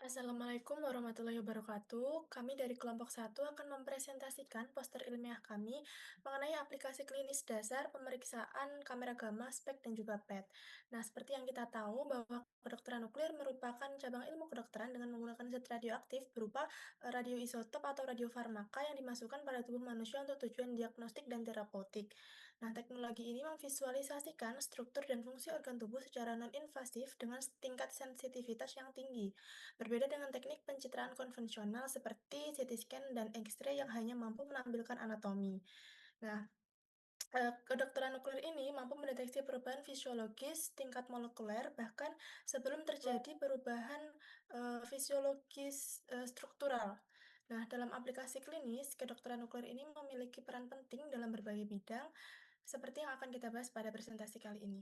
Assalamualaikum warahmatullahi wabarakatuh. Kami dari kelompok satu akan mempresentasikan poster ilmiah kami mengenai aplikasi klinis dasar pemeriksaan kamera gamma, spek, dan juga PET. Nah, seperti yang kita tahu bahwa kedokteran nuklir merupakan cabang ilmu kedokteran dengan menggunakan zat radioaktif berupa radioisotop atau radiofarmaka yang dimasukkan pada tubuh manusia untuk tujuan diagnostik dan terapeutik. Nah, teknologi ini memvisualisasikan struktur dan fungsi organ tubuh secara non-invasif dengan tingkat sensitivitas yang tinggi. Berbeda dengan teknik pencitraan konvensional seperti CT scan dan X-ray yang hanya mampu menampilkan anatomi. Nah, kedokteran nuklir ini mampu mendeteksi perubahan fisiologis tingkat molekuler bahkan sebelum terjadi perubahan fisiologis struktural. Nah, dalam aplikasi klinis, kedokteran nuklir ini memiliki peran penting dalam berbagai bidang, seperti yang akan kita bahas pada presentasi kali ini.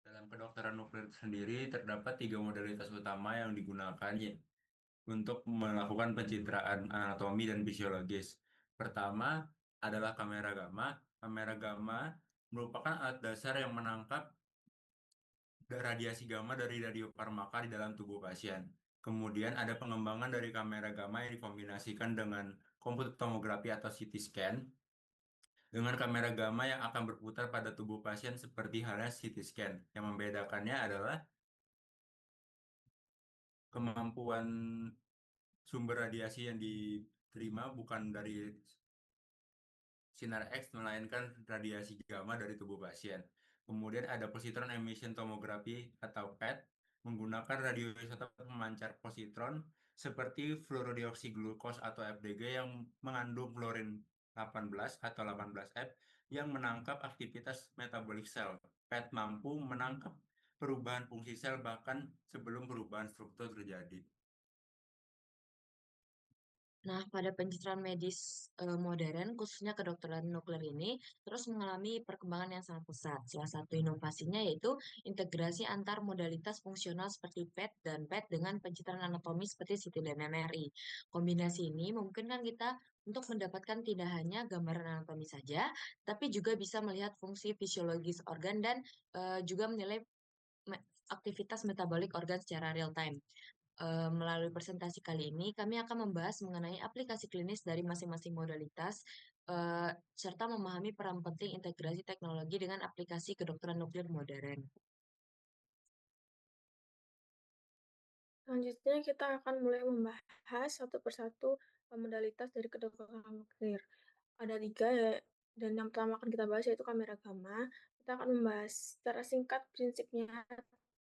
Dalam kedokteran nuklir sendiri terdapat tiga modalitas utama yang digunakan untuk melakukan pencitraan anatomi dan fisiologis. Pertama adalah kamera gamma. Kamera gamma merupakan alat dasar yang menangkap radiasi gamma dari radiofarmaka di dalam tubuh pasien. Kemudian ada pengembangan dari kamera gamma yang dikombinasikan dengan komputer tomografi atau CT scan dengan kamera gamma yang akan berputar pada tubuh pasien seperti halnya CT scan. Yang membedakannya adalah kemampuan sumber radiasi yang diterima bukan dari sinar X, melainkan radiasi gamma dari tubuh pasien. Kemudian ada positron emission tomography atau PET, menggunakan radioisotop pemancar positron seperti fluorodioksiglukos atau FDG yang mengandung fluorin 18 atau 18F yang menangkap aktivitas metabolik sel. PET mampu menangkap perubahan fungsi sel bahkan sebelum perubahan struktur terjadi. Nah, pada pencitraan medis modern, khususnya kedokteran nuklir ini, terus mengalami perkembangan yang sangat pesat. Salah satu inovasinya yaitu integrasi antar modalitas fungsional seperti PET dan PET dengan pencitraan anatomi seperti CT dan MRI. Kombinasi ini memungkinkan kita untuk mendapatkan tidak hanya gambaran anatomi saja, tapi juga bisa melihat fungsi fisiologis organ dan juga menilai aktivitas metabolik organ secara real time. Melalui presentasi kali ini, kami akan membahas mengenai aplikasi klinis dari masing-masing modalitas, serta memahami peran penting integrasi teknologi dengan aplikasi kedokteran nuklir modern. Selanjutnya kita akan mulai membahas satu persatu modalitas dari kedokteran nuklir. Ada tiga ya, dan yang pertama akan kita bahas yaitu kamera gamma. Kita akan membahas secara singkat prinsipnya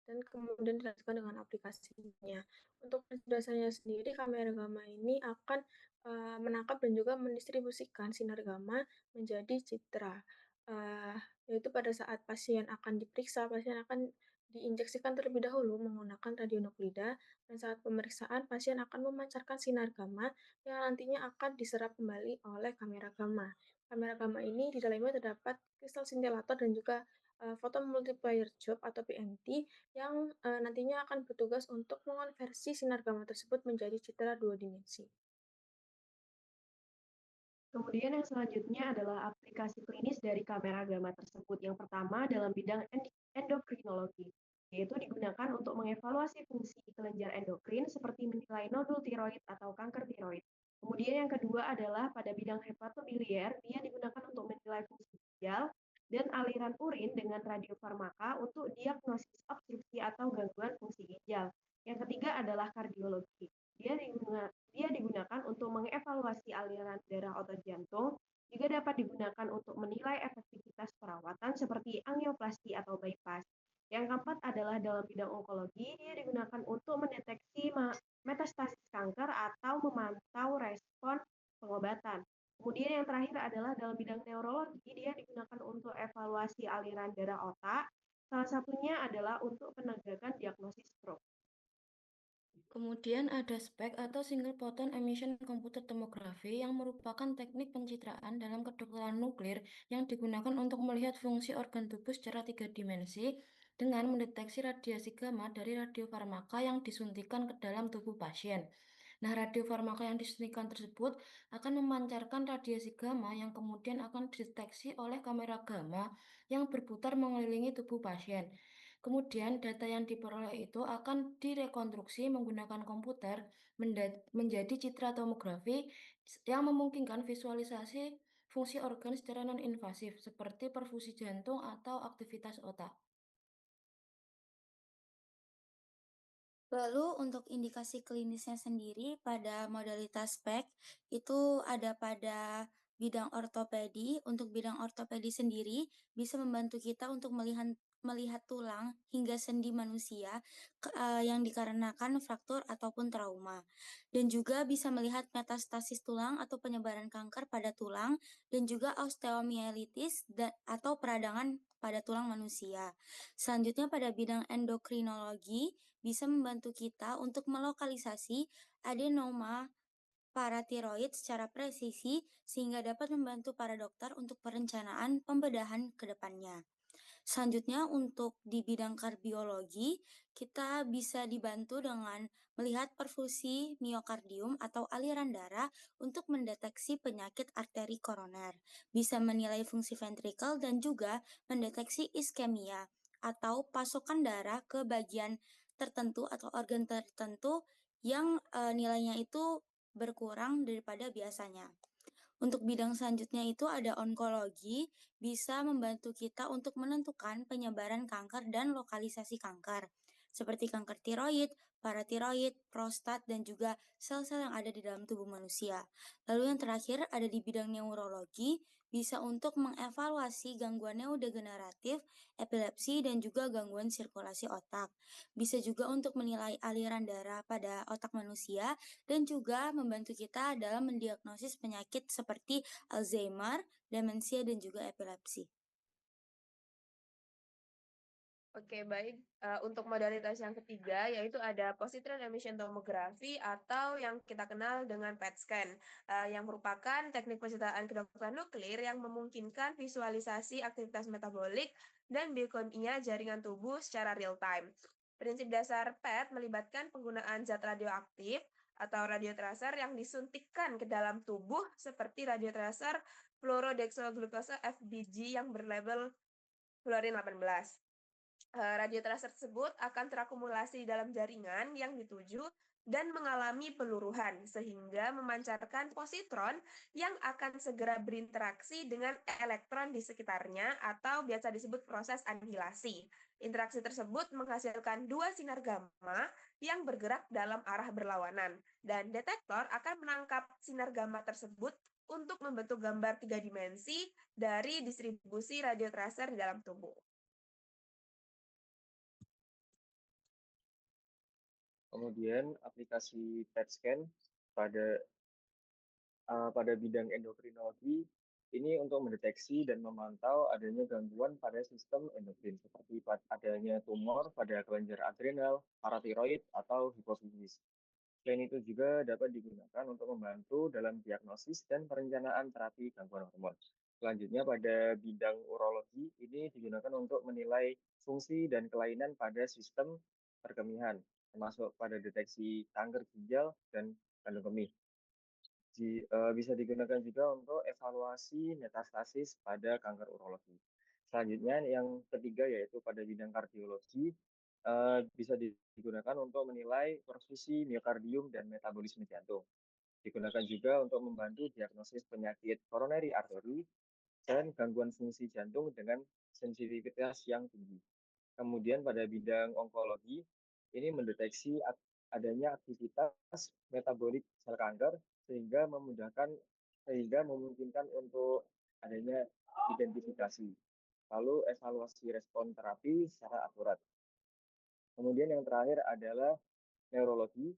dan kemudian dilanjutkan dengan aplikasinya. Untuk penjelasannya sendiri, kamera gamma ini akan menangkap dan juga mendistribusikan sinar gamma menjadi citra. Uh, Yaitu pada saat pasien akan diperiksa, pasien akan diinjeksikan terlebih dahulu menggunakan radionuklida, dan saat pemeriksaan pasien akan memancarkan sinar gamma yang nantinya akan diserap kembali oleh kamera gamma. Kamera gamma ini di dalamnya terdapat kristal scintillator dan juga photon multiplier tube atau PMT yang nantinya akan bertugas untuk mengonversi sinar gamma tersebut menjadi citra dua dimensi. Kemudian yang selanjutnya adalah aplikasi klinis dari kamera gamma tersebut. Yang pertama dalam bidang endokrinologi, yaitu digunakan untuk mengevaluasi fungsi kelenjar endokrin seperti menilai nodul tiroid atau kanker tiroid. Kemudian yang kedua adalah pada bidang hepatobiliar, dia digunakan untuk menilai fungsi ginjal dan aliran urin dengan radiofarmaka untuk diagnosis obstruksi atau gangguan fungsi ginjal. Yang ketiga adalah kardiologi. Dia digunakan untuk mengevaluasi aliran darah otot jantung, juga dapat digunakan untuk menilai efektivitas perawatan seperti angioplasti atau bypass. Yang keempat adalah dalam bidang onkologi, dia digunakan untuk mendeteksi metastasis kanker atau memantau respon pengobatan. Kemudian yang terakhir adalah dalam bidang neurologi, dia digunakan untuk evaluasi aliran darah otak. Salah satunya adalah untuk penegakan diagnosis stroke. Kemudian ada SPEC atau Single Photon Emission Computed Tomography yang merupakan teknik pencitraan dalam kedokteran nuklir yang digunakan untuk melihat fungsi organ tubuh secara tiga dimensi dengan mendeteksi radiasi gamma dari radiofarmaka yang disuntikan ke dalam tubuh pasien. Nah, radiofarmaka yang disuntikan tersebut akan memancarkan radiasi gamma yang kemudian akan dideteksi oleh kamera gamma yang berputar mengelilingi tubuh pasien. Kemudian data yang diperoleh itu akan direkonstruksi menggunakan komputer menjadi citra tomografi yang memungkinkan visualisasi fungsi organ secara non-invasif seperti perfusi jantung atau aktivitas otak. Lalu untuk indikasi klinisnya sendiri pada modalitas SPEC itu ada pada bidang ortopedi. Untuk bidang ortopedi sendiri bisa membantu kita untuk melihat tulang hingga sendi manusia yang dikarenakan fraktur ataupun trauma. Dan juga bisa melihat metastasis tulang atau penyebaran kanker pada tulang dan juga osteomielitis atau peradangan pada tulang manusia. Selanjutnya pada bidang endokrinologi bisa membantu kita untuk melokalisasi adenoma paratiroid secara presisi sehingga dapat membantu para dokter untuk perencanaan pembedahan ke depannya. Selanjutnya untuk di bidang kardiologi, kita bisa dibantu dengan melihat perfusi miokardium atau aliran darah untuk mendeteksi penyakit arteri koroner, bisa menilai fungsi ventrikel dan juga mendeteksi iskemia atau pasokan darah ke bagian tertentu atau organ tertentu yang nilainya itu berkurang daripada biasanya. Untuk bidang selanjutnya itu ada onkologi, bisa membantu kita untuk menentukan penyebaran kanker dan lokalisasi kanker, seperti kanker tiroid, paratiroid, prostat, dan juga sel-sel yang ada di dalam tubuh manusia. Lalu yang terakhir ada di bidang neurologi, bisa untuk mengevaluasi gangguan neurodegeneratif, epilepsi, dan juga gangguan sirkulasi otak. Bisa juga untuk menilai aliran darah pada otak manusia dan juga membantu kita dalam mendiagnosis penyakit seperti Alzheimer, demensia, dan juga epilepsi. Oke, baik. Untuk modalitas yang ketiga, yaitu ada positron emission tomography atau yang kita kenal dengan PET scan, yang merupakan teknik pencitraan kedokteran nuklir yang memungkinkan visualisasi aktivitas metabolik dan biokimia jaringan tubuh secara real time. Prinsip dasar PET melibatkan penggunaan zat radioaktif atau radiotracer yang disuntikkan ke dalam tubuh seperti radiotracer fluorodextroglucose FBG yang berlabel fluorin 18. Radiotracer tersebut akan terakumulasi dalam jaringan yang dituju dan mengalami peluruhan sehingga memancarkan positron yang akan segera berinteraksi dengan elektron di sekitarnya atau biasa disebut proses anihilasi. Interaksi tersebut menghasilkan dua sinar gamma yang bergerak dalam arah berlawanan dan detektor akan menangkap sinar gamma tersebut untuk membentuk gambar 3 dimensi dari distribusi radiotracer di dalam tubuh. Kemudian aplikasi PET scan pada bidang endokrinologi ini untuk mendeteksi dan memantau adanya gangguan pada sistem endokrin seperti adanya tumor pada kelenjar adrenal, paratiroid, atau hipofisis. Selain itu juga dapat digunakan untuk membantu dalam diagnosis dan perencanaan terapi gangguan hormon. Selanjutnya pada bidang urologi ini digunakan untuk menilai fungsi dan kelainan pada sistem perkemihan, termasuk pada deteksi kanker ginjal dan kandung kemih. Bisa digunakan juga untuk evaluasi metastasis pada kanker urologi. Selanjutnya yang ketiga yaitu pada bidang kardiologi bisa digunakan untuk menilai perfusi miokardium dan metabolisme jantung. Digunakan juga untuk membantu diagnosis penyakit coronary artery dan gangguan fungsi jantung dengan sensitivitas yang tinggi. Kemudian pada bidang onkologi, ini mendeteksi adanya aktivitas metabolik sel kanker sehingga memungkinkan untuk adanya identifikasi. Lalu evaluasi respon terapi secara akurat. Kemudian yang terakhir adalah neurologi.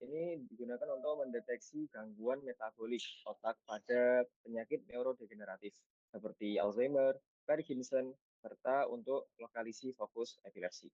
Ini digunakan untuk mendeteksi gangguan metabolik otak pada penyakit neurodegeneratif seperti Alzheimer, Parkinson, serta untuk lokalisi fokus epilepsi.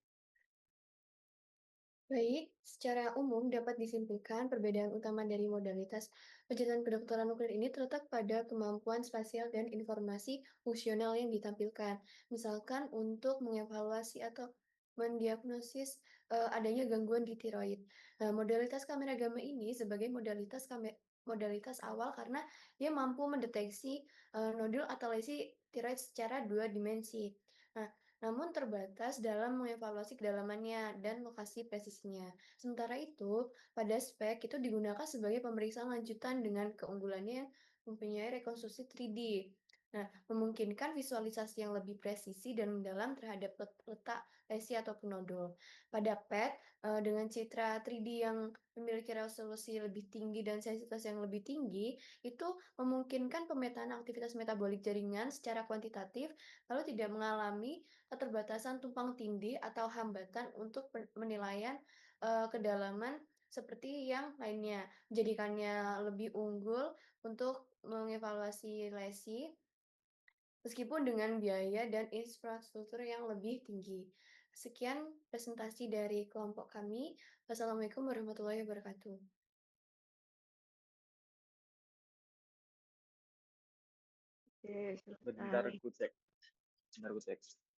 Baik, secara umum dapat disimpulkan perbedaan utama dari modalitas pencatatan kedokteran nuklir ini terletak pada kemampuan spasial dan informasi fungsional yang ditampilkan. Misalkan untuk mengevaluasi atau mendiagnosis adanya gangguan di tiroid. Nah, modalitas kamera gamma ini sebagai modalitas awal karena dia mampu mendeteksi nodul atau lesi tiroid secara dua dimensi. Nah, namun terbatas dalam mengevaluasi kedalamannya dan lokasi presisinya. Sementara itu, pada spek itu digunakan sebagai pemeriksaan lanjutan dengan keunggulannya yang mempunyai rekonstruksi 3D. Nah, memungkinkan visualisasi yang lebih presisi dan mendalam terhadap letak lesi ataupun nodul. Pada PET, dengan citra 3D yang memiliki resolusi lebih tinggi dan sensitivitas yang lebih tinggi, itu memungkinkan pemetaan aktivitas metabolik jaringan secara kuantitatif, lalu tidak mengalami keterbatasan tumpang tindih atau hambatan untuk penilaian kedalaman seperti yang lainnya, menjadikannya lebih unggul untuk mengevaluasi lesi meskipun dengan biaya dan infrastruktur yang lebih tinggi. Sekian presentasi dari kelompok kami. Wassalamualaikum warahmatullahi wabarakatuh. Oke, Bentar, selesai. ku cek. Bentar, ku cek.